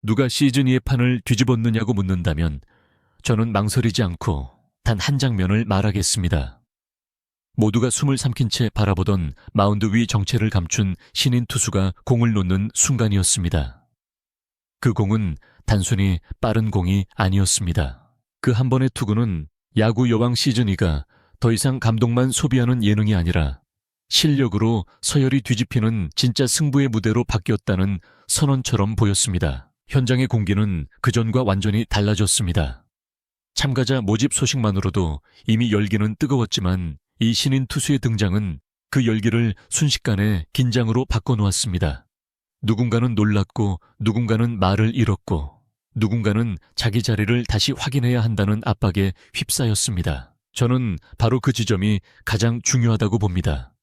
누가 시즌2의 판을 뒤집었느냐고 묻는다면 저는 망설이지 않고 단 한 장면을 말하겠습니다. 모두가 숨을 삼킨 채 바라보던 마운드 위 정체를 감춘 신인 투수가 공을 놓는 순간이었습니다. 그 공은 단순히 빠른 공이 아니었습니다. 그 한 번의 투구는 야구 여왕 시즌2가 더 이상 감동만 소비하는 예능이 아니라 실력으로 서열이 뒤집히는 진짜 승부의 무대로 바뀌었다는 선언처럼 보였습니다. 현장의 공기는 그전과 완전히 달라졌습니다. 참가자 모집 소식만으로도 이미 열기는 뜨거웠지만 이 신인 투수의 등장은 그 열기를 순식간에 긴장으로 바꿔놓았습니다. 누군가는 놀랐고 누군가는 말을 잃었고 누군가는 자기 자리를 다시 확인해야 한다는 압박에 휩싸였습니다. 저는 바로 그 지점이 가장 중요하다고 봅니다.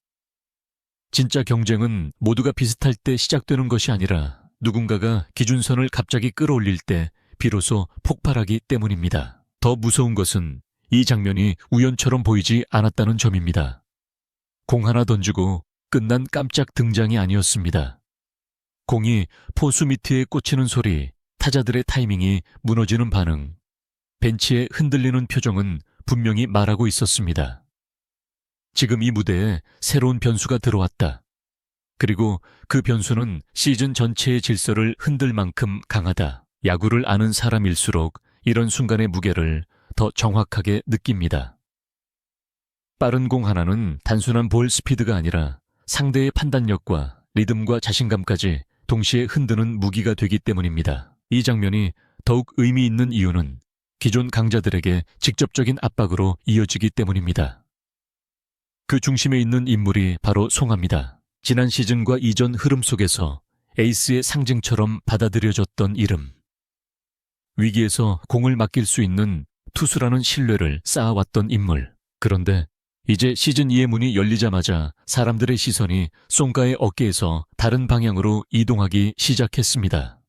진짜 경쟁은 모두가 비슷할 때 시작되는 것이 아니라 누군가가 기준선을 갑자기 끌어올릴 때 비로소 폭발하기 때문입니다. 더 무서운 것은 이 장면이 우연처럼 보이지 않았다는 점입니다. 공 하나 던지고 끝난 깜짝 등장이 아니었습니다. 공이 포수 미트에 꽂히는 소리, 타자들의 타이밍이 무너지는 반응, 벤치에 흔들리는 표정은 분명히 말하고 있었습니다. 지금 이 무대에 새로운 변수가 들어왔다. 그리고 그 변수는 시즌 전체의 질서를 흔들 만큼 강하다. 야구를 아는 사람일수록 이런 순간의 무게를 더 정확하게 느낍니다. 빠른 공 하나는 단순한 볼 스피드가 아니라 상대의 판단력과 리듬과 자신감까지 동시에 흔드는 무기가 되기 때문입니다. 이 장면이 더욱 의미 있는 이유는 기존 강자들에게 직접적인 압박으로 이어지기 때문입니다. 그 중심에 있는 인물이 바로 송아입니다. 지난 시즌과 이전 흐름 속에서 에이스의 상징처럼 받아들여졌던 이름. 위기에서 공을 맡길 수 있는 투수라는 신뢰를 쌓아왔던 인물. 그런데 이제 시즌2의 문이 열리자마자 사람들의 시선이 송가의 어깨에서 다른 방향으로 이동하기 시작했습니다.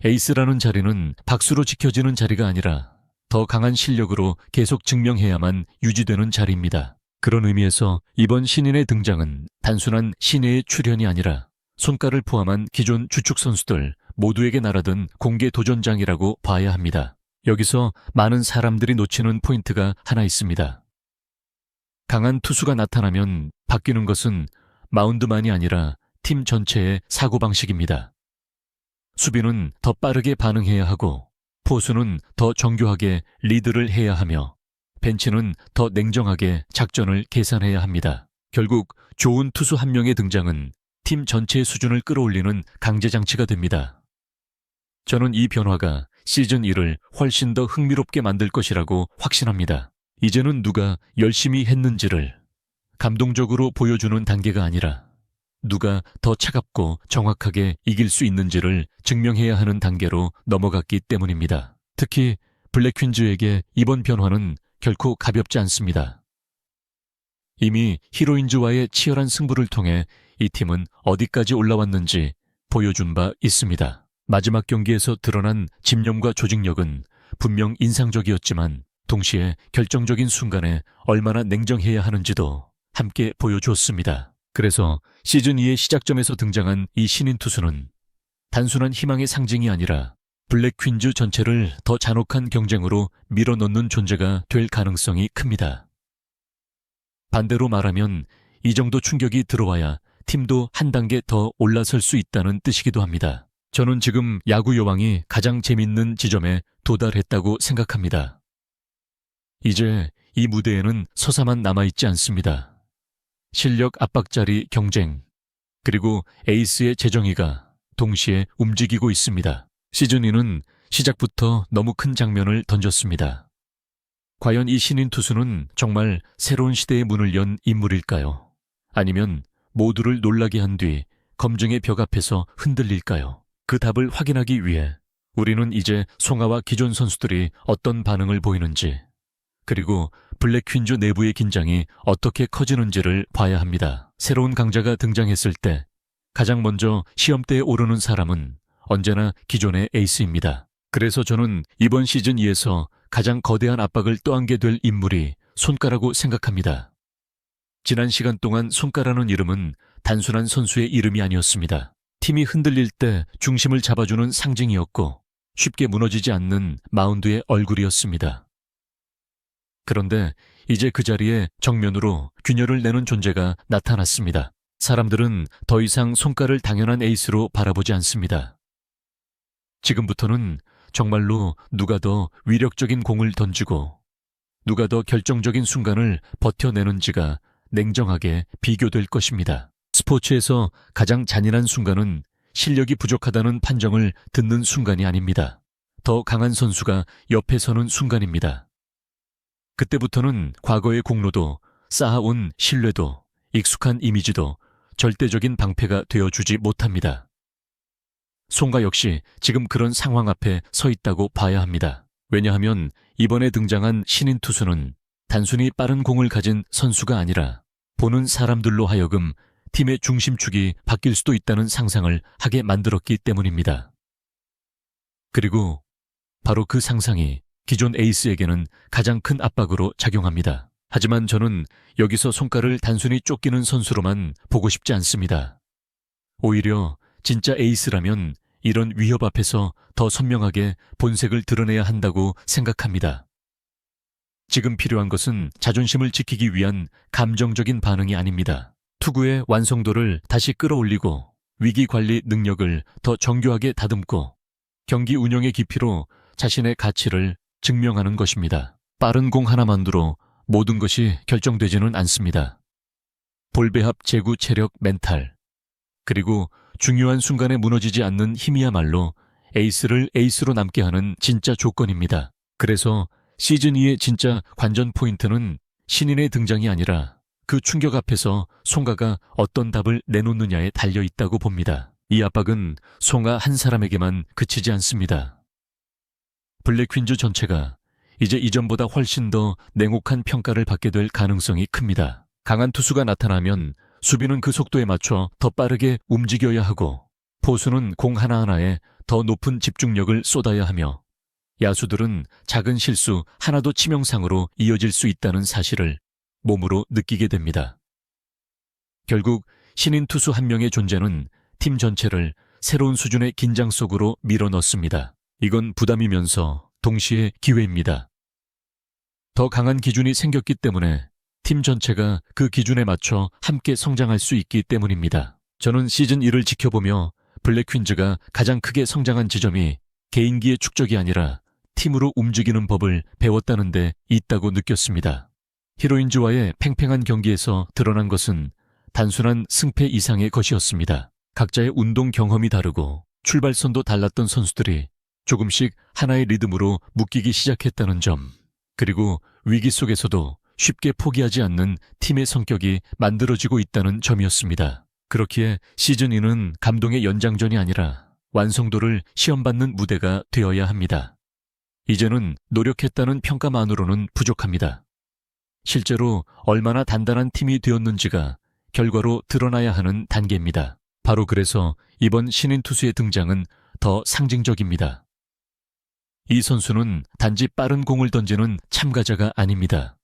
에이스라는 자리는 박수로 지켜지는 자리가 아니라 더 강한 실력으로 계속 증명해야만 유지되는 자리입니다. 그런 의미에서 이번 신인의 등장은 단순한 신예의 출현이 아니라 손가를 포함한 기존 주축 선수들 모두에게 날아든 공개 도전장이라고 봐야 합니다. 여기서 많은 사람들이 놓치는 포인트가 하나 있습니다. 강한 투수가 나타나면 바뀌는 것은 마운드만이 아니라 팀 전체의 사고방식입니다. 수비는 더 빠르게 반응해야 하고 포수는 더 정교하게 리드를 해야 하며 벤치는 더 냉정하게 작전을 계산해야 합니다. 결국 좋은 투수 한 명의 등장은 팀 전체의 수준을 끌어올리는 강제장치가 됩니다. 저는 이 변화가 시즌1을 훨씬 더 흥미롭게 만들 것이라고 확신합니다. 이제는 누가 열심히 했는지를 감동적으로 보여주는 단계가 아니라 누가 더 차갑고 정확하게 이길 수 있는지를 증명해야 하는 단계로 넘어갔기 때문입니다. 특히 블랙퀸즈에게 이번 변화는 결코 가볍지 않습니다. 이미 히로인즈와의 치열한 승부를 통해 이 팀은 어디까지 올라왔는지 보여준 바 있습니다. 마지막 경기에서 드러난 집념과 조직력은 분명 인상적이었지만 동시에 결정적인 순간에 얼마나 냉정해야 하는지도 함께 보여줬습니다. 그래서 시즌2의 시작점에서 등장한 이 신인 투수는 단순한 희망의 상징이 아니라 블랙퀸즈 전체를 더 잔혹한 경쟁으로 밀어넣는 존재가 될 가능성이 큽니다. 반대로 말하면 이 정도 충격이 들어와야 팀도 한 단계 더 올라설 수 있다는 뜻이기도 합니다. 저는 지금 야구 여왕이 가장 재밌는 지점에 도달했다고 생각합니다. 이제 이 무대에는 서사만 남아있지 않습니다. 실력 압박자리 경쟁, 그리고 에이스의 재정의가 동시에 움직이고 있습니다. 시즌2는 시작부터 너무 큰 장면을 던졌습니다. 과연 이 신인 투수는 정말 새로운 시대의 문을 연 인물일까요? 아니면 모두를 놀라게 한 뒤 검증의 벽 앞에서 흔들릴까요? 그 답을 확인하기 위해 우리는 이제 송아와 기존 선수들이 어떤 반응을 보이는지, 그리고 블랙퀸즈 내부의 긴장이 어떻게 커지는지를 봐야 합니다. 새로운 강자가 등장했을 때 가장 먼저 시험대에 오르는 사람은 언제나 기존의 에이스입니다. 그래서 저는 이번 시즌2에서 가장 거대한 압박을 떠안게 될 인물이 손가라고 생각합니다. 지난 시간 동안 손가라는 이름은 단순한 선수의 이름이 아니었습니다. 팀이 흔들릴 때 중심을 잡아주는 상징이었고 쉽게 무너지지 않는 마운드의 얼굴이었습니다. 그런데 이제 그 자리에 정면으로 균열을 내는 존재가 나타났습니다. 사람들은 더 이상 손가를 당연한 에이스로 바라보지 않습니다. 지금부터는 정말로 누가 더 위력적인 공을 던지고 누가 더 결정적인 순간을 버텨내는지가 냉정하게 비교될 것입니다. 스포츠에서 가장 잔인한 순간은 실력이 부족하다는 판정을 듣는 순간이 아닙니다. 더 강한 선수가 옆에 서는 순간입니다. 그때부터는 과거의 공로도 쌓아온 신뢰도 익숙한 이미지도 절대적인 방패가 되어주지 못합니다. 송가 역시 지금 그런 상황 앞에 서 있다고 봐야 합니다. 왜냐하면 이번에 등장한 신인 투수는 단순히 빠른 공을 가진 선수가 아니라 보는 사람들로 하여금 팀의 중심축이 바뀔 수도 있다는 상상을 하게 만들었기 때문입니다. 그리고 바로 그 상상이 기존 에이스에게는 가장 큰 압박으로 작용합니다. 하지만 저는 여기서 손가락을 단순히 쫓기는 선수로만 보고 싶지 않습니다. 오히려 진짜 에이스라면 이런 위협 앞에서 더 선명하게 본색을 드러내야 한다고 생각합니다. 지금 필요한 것은 자존심을 지키기 위한 감정적인 반응이 아닙니다. 투구의 완성도를 다시 끌어올리고 위기 관리 능력을 더 정교하게 다듬고 경기 운영의 깊이로 자신의 가치를 증명하는 것입니다. 빠른 공 하나만으로 모든 것이 결정되지는 않습니다. 볼배합, 제구, 체력, 멘탈, 그리고 중요한 순간에 무너지지 않는 힘이야말로 에이스를 에이스로 남게 하는 진짜 조건입니다. 그래서 시즌2의 진짜 관전 포인트는 신인의 등장이 아니라 그 충격 앞에서 송가가 어떤 답을 내놓느냐에 달려있다고 봅니다. 이 압박은 송가 한 사람에게만 그치지 않습니다. 블랙퀸즈 전체가 이제 이전보다 훨씬 더 냉혹한 평가를 받게 될 가능성이 큽니다. 강한 투수가 나타나면 수비는 그 속도에 맞춰 더 빠르게 움직여야 하고 포수는 공 하나하나에 더 높은 집중력을 쏟아야 하며 야수들은 작은 실수 하나도 치명상으로 이어질 수 있다는 사실을 몸으로 느끼게 됩니다. 결국 신인 투수 한 명의 존재는 팀 전체를 새로운 수준의 긴장 속으로 밀어넣습니다. 이건 부담이면서 동시에 기회입니다. 더 강한 기준이 생겼기 때문에 팀 전체가 그 기준에 맞춰 함께 성장할 수 있기 때문입니다. 저는 시즌 1을 지켜보며 블랙퀸즈가 가장 크게 성장한 지점이 개인기의 축적이 아니라 팀으로 움직이는 법을 배웠다는 데 있다고 느꼈습니다. 히로인즈와의 팽팽한 경기에서 드러난 것은 단순한 승패 이상의 것이었습니다. 각자의 운동 경험이 다르고 출발선도 달랐던 선수들이 조금씩 하나의 리듬으로 묶이기 시작했다는 점, 그리고 위기 속에서도 쉽게 포기하지 않는 팀의 성격이 만들어지고 있다는 점이었습니다. 그렇기에 시즌2는 감동의 연장전이 아니라 완성도를 시험받는 무대가 되어야 합니다. 이제는 노력했다는 평가만으로는 부족합니다. 실제로 얼마나 단단한 팀이 되었는지가 결과로 드러나야 하는 단계입니다. 바로 그래서 이번 신인 투수의 등장은 더 상징적입니다. 이 선수는 단지 빠른 공을 던지는 참가자가 아닙니다.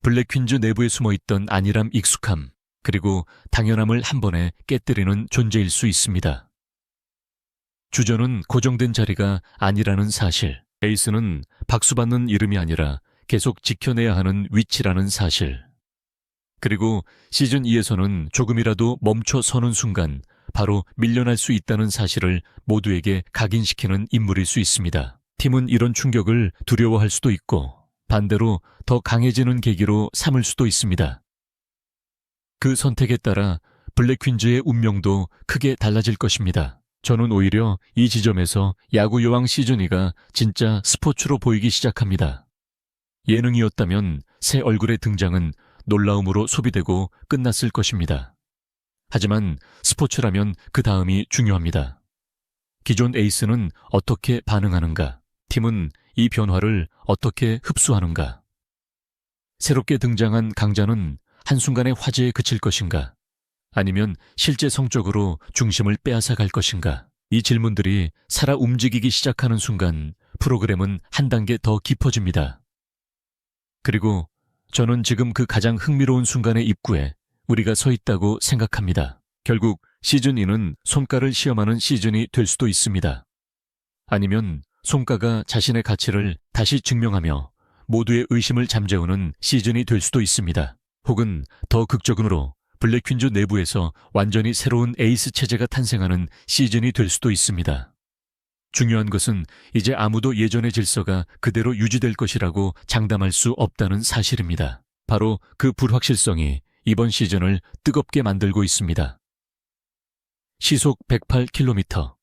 블랙퀸즈 내부에 숨어있던 안일함, 익숙함, 그리고 당연함을 한 번에 깨뜨리는 존재일 수 있습니다. 주전은 고정된 자리가 아니라는 사실, 에이스는 박수받는 이름이 아니라 계속 지켜내야 하는 위치라는 사실, 그리고 시즌2에서는 조금이라도 멈춰 서는 순간 바로 밀려날 수 있다는 사실을 모두에게 각인시키는 인물일 수 있습니다. 팀은 이런 충격을 두려워할 수도 있고 반대로 더 강해지는 계기로 삼을 수도 있습니다. 그 선택에 따라 블랙퀸즈의 운명도 크게 달라질 것입니다. 저는 오히려 이 지점에서 야구 여왕 시즌2가 진짜 스포츠로 보이기 시작합니다. 예능이었다면 새 얼굴의 등장은 놀라움으로 소비되고 끝났을 것입니다. 하지만 스포츠라면 그 다음이 중요합니다. 기존 에이스는 어떻게 반응하는가? 팀은 이 변화를 어떻게 흡수하는가? 새롭게 등장한 강자는 한순간의 화제에 그칠 것인가? 아니면 실제 성적으로 중심을 빼앗아 갈 것인가? 이 질문들이 살아 움직이기 시작하는 순간 프로그램은 한 단계 더 깊어집니다. 그리고 저는 지금 그 가장 흥미로운 순간의 입구에 우리가 서 있다고 생각합니다. 결국 시즌2는 손가를 시험하는 시즌이 될 수도 있습니다. 아니면 손가가 자신의 가치를 다시 증명하며 모두의 의심을 잠재우는 시즌이 될 수도 있습니다. 혹은 더 극적으로 블랙퀸즈 내부에서 완전히 새로운 에이스 체제가 탄생하는 시즌이 될 수도 있습니다. 중요한 것은 이제 아무도 예전의 질서가 그대로 유지될 것이라고 장담할 수 없다는 사실입니다. 바로 그 불확실성이 이번 시즌을 뜨겁게 만들고 있습니다. 시속 108km.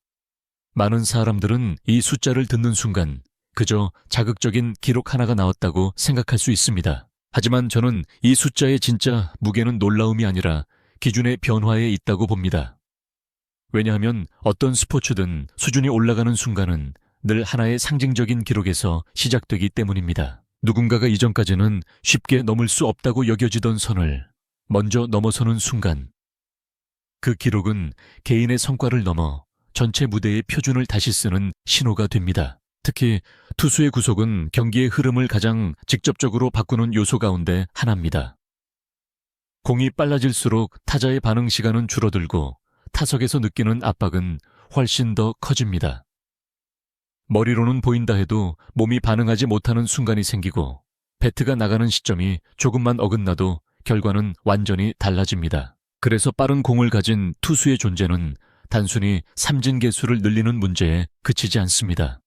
많은 사람들은 이 숫자를 듣는 순간 그저 자극적인 기록 하나가 나왔다고 생각할 수 있습니다. 하지만 저는 이 숫자의 진짜 무게는 놀라움이 아니라 기준의 변화에 있다고 봅니다. 왜냐하면 어떤 스포츠든 수준이 올라가는 순간은 늘 하나의 상징적인 기록에서 시작되기 때문입니다. 누군가가 이전까지는 쉽게 넘을 수 없다고 여겨지던 선을 먼저 넘어서는 순간 그 기록은 개인의 성과를 넘어 전체 무대의 표준을 다시 쓰는 신호가 됩니다. 특히 투수의 구속은 경기의 흐름을 가장 직접적으로 바꾸는 요소 가운데 하나입니다. 공이 빨라질수록 타자의 반응 시간은 줄어들고 타석에서 느끼는 압박은 훨씬 더 커집니다. 머리로는 보인다 해도 몸이 반응하지 못하는 순간이 생기고 배트가 나가는 시점이 조금만 어긋나도 결과는 완전히 달라집니다. 그래서 빠른 공을 가진 투수의 존재는 단순히 삼진 개수를 늘리는 문제에 그치지 않습니다.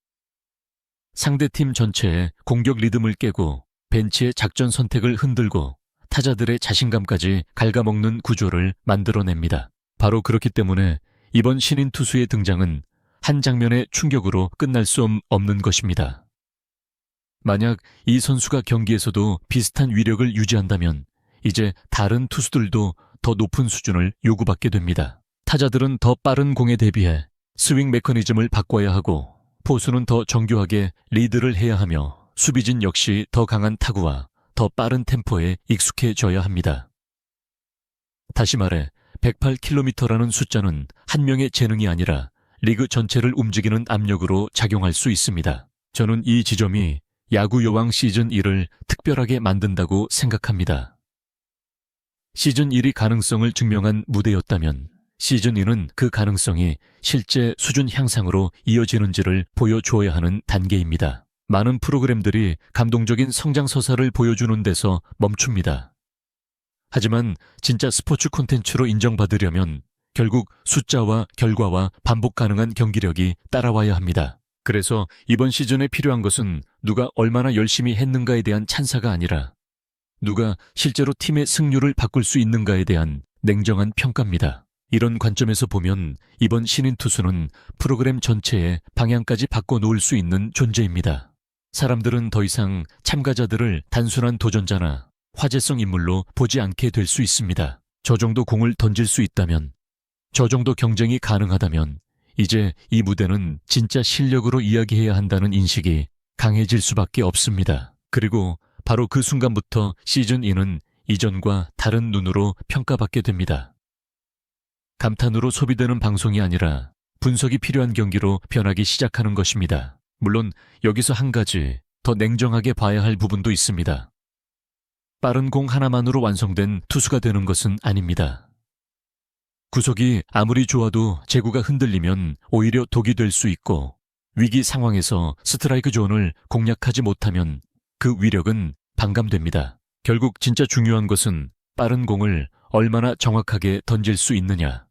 상대팀 전체의 공격 리듬을 깨고 벤치의 작전 선택을 흔들고 타자들의 자신감까지 갉아먹는 구조를 만들어냅니다. 바로 그렇기 때문에 이번 신인 투수의 등장은 한 장면의 충격으로 끝날 수 없는 것입니다. 만약 이 선수가 경기에서도 비슷한 위력을 유지한다면 이제 다른 투수들도 더 높은 수준을 요구받게 됩니다. 타자들은 더 빠른 공에 대비해 스윙 메커니즘을 바꿔야 하고 포수는 더 정교하게 리드를 해야 하며 수비진 역시 더 강한 타구와 더 빠른 템포에 익숙해져야 합니다. 다시 말해 108km라는 숫자는 한 명의 재능이 아니라 리그 전체를 움직이는 압력으로 작용할 수 있습니다. 저는 이 지점이 야구 여왕 시즌1을 특별하게 만든다고 생각합니다. 시즌1이 가능성을 증명한 무대였다면 시즌2는 그 가능성이 실제 수준 향상으로 이어지는지를 보여주어야 하는 단계입니다. 많은 프로그램들이 감동적인 성장서사를 보여주는 데서 멈춥니다. 하지만 진짜 스포츠 콘텐츠로 인정받으려면 결국 숫자와 결과와 반복 가능한 경기력이 따라와야 합니다. 그래서 이번 시즌에 필요한 것은 누가 얼마나 열심히 했는가에 대한 찬사가 아니라 누가 실제로 팀의 승률을 바꿀 수 있는가에 대한 냉정한 평가입니다. 이런 관점에서 보면 이번 신인 투수는 프로그램 전체의 방향까지 바꿔놓을 수 있는 존재입니다. 사람들은 더 이상 참가자들을 단순한 도전자나 화제성 인물로 보지 않게 될 수 있습니다. 저 정도 공을 던질 수 있다면, 저 정도 경쟁이 가능하다면 이제 이 무대는 진짜 실력으로 이야기해야 한다는 인식이 강해질 수밖에 없습니다. 그리고 바로 그 순간부터 시즌2는 이전과 다른 눈으로 평가받게 됩니다. 감탄으로 소비되는 방송이 아니라 분석이 필요한 경기로 변하기 시작하는 것입니다. 물론 여기서 한 가지 더 냉정하게 봐야 할 부분도 있습니다. 빠른 공 하나만으로 완성된 투수가 되는 것은 아닙니다. 구속이 아무리 좋아도 제구가 흔들리면 오히려 독이 될 수 있고 위기 상황에서 스트라이크 존을 공략하지 못하면 그 위력은 반감됩니다. 결국 진짜 중요한 것은 빠른 공을 얼마나 정확하게 던질 수 있느냐.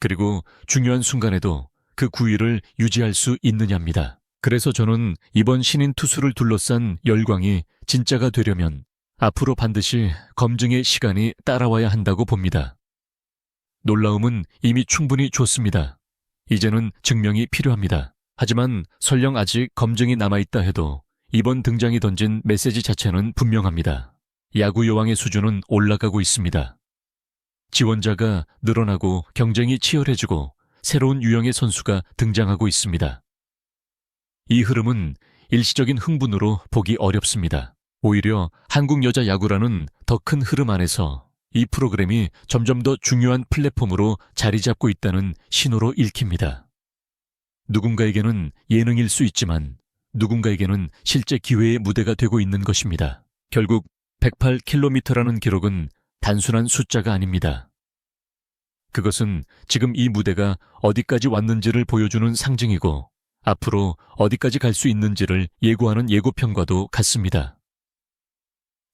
그리고 중요한 순간에도 그 구위를 유지할 수 있느냐입니다. 그래서 저는 이번 신인 투수를 둘러싼 열광이 진짜가 되려면 앞으로 반드시 검증의 시간이 따라와야 한다고 봅니다. 놀라움은 이미 충분히 줬습니다. 이제는 증명이 필요합니다. 하지만 설령 아직 검증이 남아있다 해도 이번 등장이 던진 메시지 자체는 분명합니다. 야구 여왕의 수준은 올라가고 있습니다. 지원자가 늘어나고 경쟁이 치열해지고 새로운 유형의 선수가 등장하고 있습니다. 이 흐름은 일시적인 흥분으로 보기 어렵습니다. 오히려 한국 여자 야구라는 더 큰 흐름 안에서 이 프로그램이 점점 더 중요한 플랫폼으로 자리 잡고 있다는 신호로 읽힙니다. 누군가에게는 예능일 수 있지만 누군가에게는 실제 기회의 무대가 되고 있는 것입니다. 결국 108km라는 기록은 단순한 숫자가 아닙니다. 그것은 지금 이 무대가 어디까지 왔는지를 보여주는 상징이고 앞으로 어디까지 갈 수 있는지를 예고하는 예고편과도 같습니다.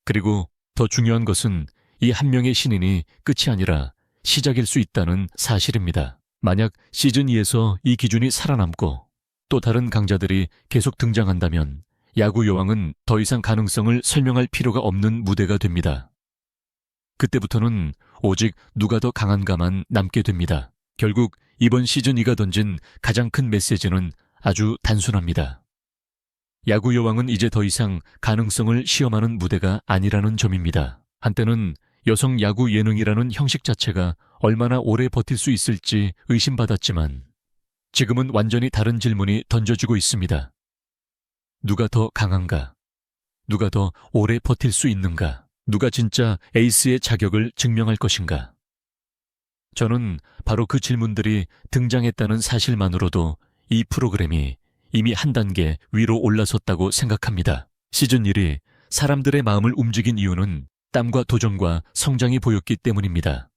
그리고 더 중요한 것은 이 한 명의 신인이 끝이 아니라 시작일 수 있다는 사실입니다. 만약 시즌2에서 이 기준이 살아남고 또 다른 강자들이 계속 등장한다면 야구 여왕은 더 이상 가능성을 설명할 필요가 없는 무대가 됩니다. 그때부터는 오직 누가 더 강한가만 남게 됩니다. 결국 이번 시즌2가 던진 가장 큰 메시지는 아주 단순합니다. 야구 여왕은 이제 더 이상 가능성을 시험하는 무대가 아니라는 점입니다. 한때는 여성 야구 예능이라는 형식 자체가 얼마나 오래 버틸 수 있을지 의심받았지만 지금은 완전히 다른 질문이 던져지고 있습니다. 누가 더 강한가? 누가 더 오래 버틸 수 있는가? 누가 진짜 에이스의 자격을 증명할 것인가? 저는 바로 그 질문들이 등장했다는 사실만으로도 이 프로그램이 이미 한 단계 위로 올라섰다고 생각합니다. 시즌1이 사람들의 마음을 움직인 이유는 땀과 도전과 성장이 보였기 때문입니다.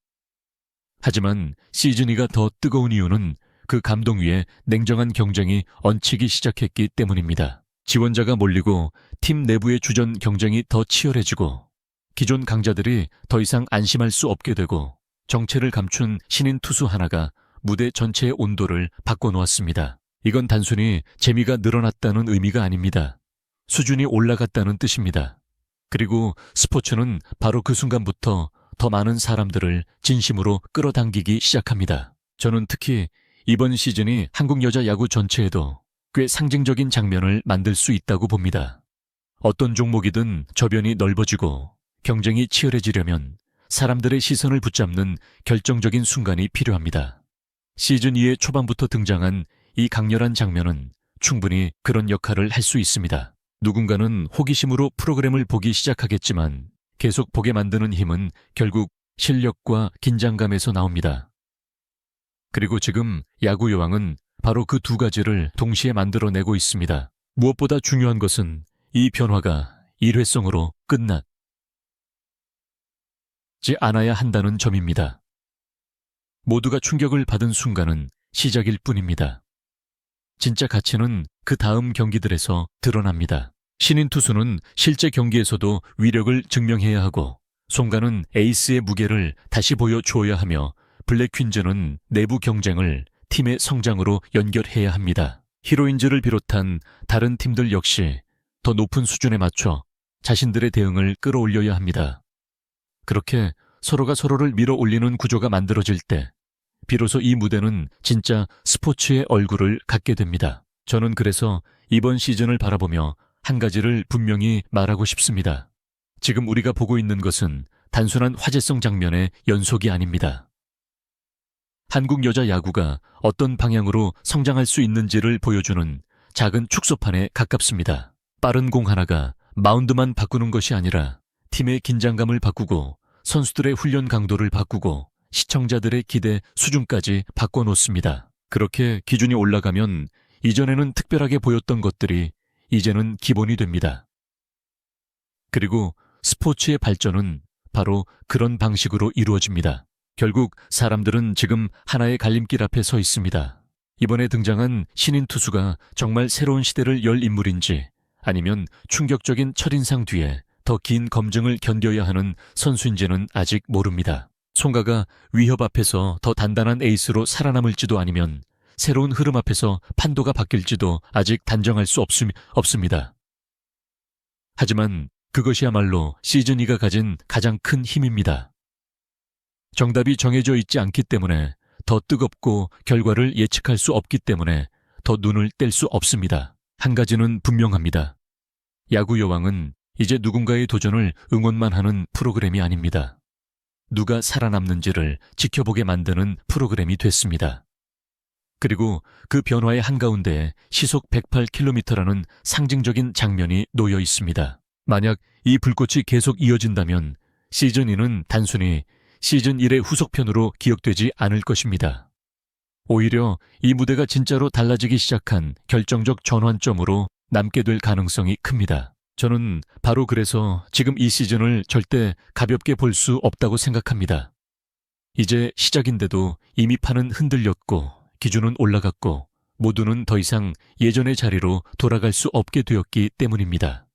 하지만 시즌2가 더 뜨거운 이유는 그 감동 위에 냉정한 경쟁이 얹히기 시작했기 때문입니다. 지원자가 몰리고 팀 내부의 주전 경쟁이 더 치열해지고 기존 강자들이 더 이상 안심할 수 없게 되고 정체를 감춘 신인 투수 하나가 무대 전체의 온도를 바꿔놓았습니다. 이건 단순히 재미가 늘어났다는 의미가 아닙니다. 수준이 올라갔다는 뜻입니다. 그리고 스포츠는 바로 그 순간부터 더 많은 사람들을 진심으로 끌어당기기 시작합니다. 저는 특히 이번 시즌이 한국 여자 야구 전체에도 꽤 상징적인 장면을 만들 수 있다고 봅니다. 어떤 종목이든 저변이 넓어지고 경쟁이 치열해지려면 사람들의 시선을 붙잡는 결정적인 순간이 필요합니다. 시즌2의 초반부터 등장한 이 강렬한 장면은 충분히 그런 역할을 할 수 있습니다. 누군가는 호기심으로 프로그램을 보기 시작하겠지만 계속 보게 만드는 힘은 결국 실력과 긴장감에서 나옵니다. 그리고 지금 야구 여왕은 바로 그 두 가지를 동시에 만들어내고 있습니다. 무엇보다 중요한 것은 이 변화가 일회성으로 끝나지 않아야 한다는 점입니다. 모두가 충격을 받은 순간은 시작일 뿐입니다. 진짜 가치는 그 다음 경기들에서 드러납니다. 신인 투수는 실제 경기에서도 위력을 증명해야 하고 송가는 에이스의 무게를 다시 보여주어야 하며 블랙 퀸즈는 내부 경쟁을 팀의 성장으로 연결해야 합니다. 히로인즈를 비롯한 다른 팀들 역시 더 높은 수준에 맞춰 자신들의 대응을 끌어올려야 합니다. 그렇게 서로가 서로를 밀어올리는 구조가 만들어질 때 비로소 이 무대는 진짜 스포츠의 얼굴을 갖게 됩니다. 저는 그래서 이번 시즌을 바라보며 한 가지를 분명히 말하고 싶습니다. 지금 우리가 보고 있는 것은 단순한 화제성 장면의 연속이 아닙니다. 한국 여자 야구가 어떤 방향으로 성장할 수 있는지를 보여주는 작은 축소판에 가깝습니다. 빠른 공 하나가 마운드만 바꾸는 것이 아니라 팀의 긴장감을 바꾸고 선수들의 훈련 강도를 바꾸고 시청자들의 기대 수준까지 바꿔놓습니다. 그렇게 기준이 올라가면 이전에는 특별하게 보였던 것들이 이제는 기본이 됩니다. 그리고 스포츠의 발전은 바로 그런 방식으로 이루어집니다. 결국 사람들은 지금 하나의 갈림길 앞에 서 있습니다. 이번에 등장한 신인 투수가 정말 새로운 시대를 열 인물인지 아니면 충격적인 첫인상 뒤에 더 긴 검증을 견뎌야 하는 선수인지는 아직 모릅니다. 송가가 위협 앞에서 더 단단한 에이스로 살아남을지도 아니면 새로운 흐름 앞에서 판도가 바뀔지도 아직 단정할 수 없습니다. 하지만 그것이야말로 시즌2가 가진 가장 큰 힘입니다. 정답이 정해져 있지 않기 때문에 더 뜨겁고 결과를 예측할 수 없기 때문에 더 눈을 뗄 수 없습니다. 한 가지는 분명합니다. 야구 여왕은 이제 누군가의 도전을 응원만 하는 프로그램이 아닙니다. 누가 살아남는지를 지켜보게 만드는 프로그램이 됐습니다. 그리고 그 변화의 한가운데에 시속 108km라는 상징적인 장면이 놓여 있습니다. 만약 이 불꽃이 계속 이어진다면 시즌2는 단순히 시즌1의 후속편으로 기억되지 않을 것입니다. 오히려 이 무대가 진짜로 달라지기 시작한 결정적 전환점으로 남게 될 가능성이 큽니다. 저는 바로 그래서 지금 이 시즌을 절대 가볍게 볼 수 없다고 생각합니다. 이제 시작인데도 이미 판은 흔들렸고 기준은 올라갔고 모두는 더 이상 예전의 자리로 돌아갈 수 없게 되었기 때문입니다.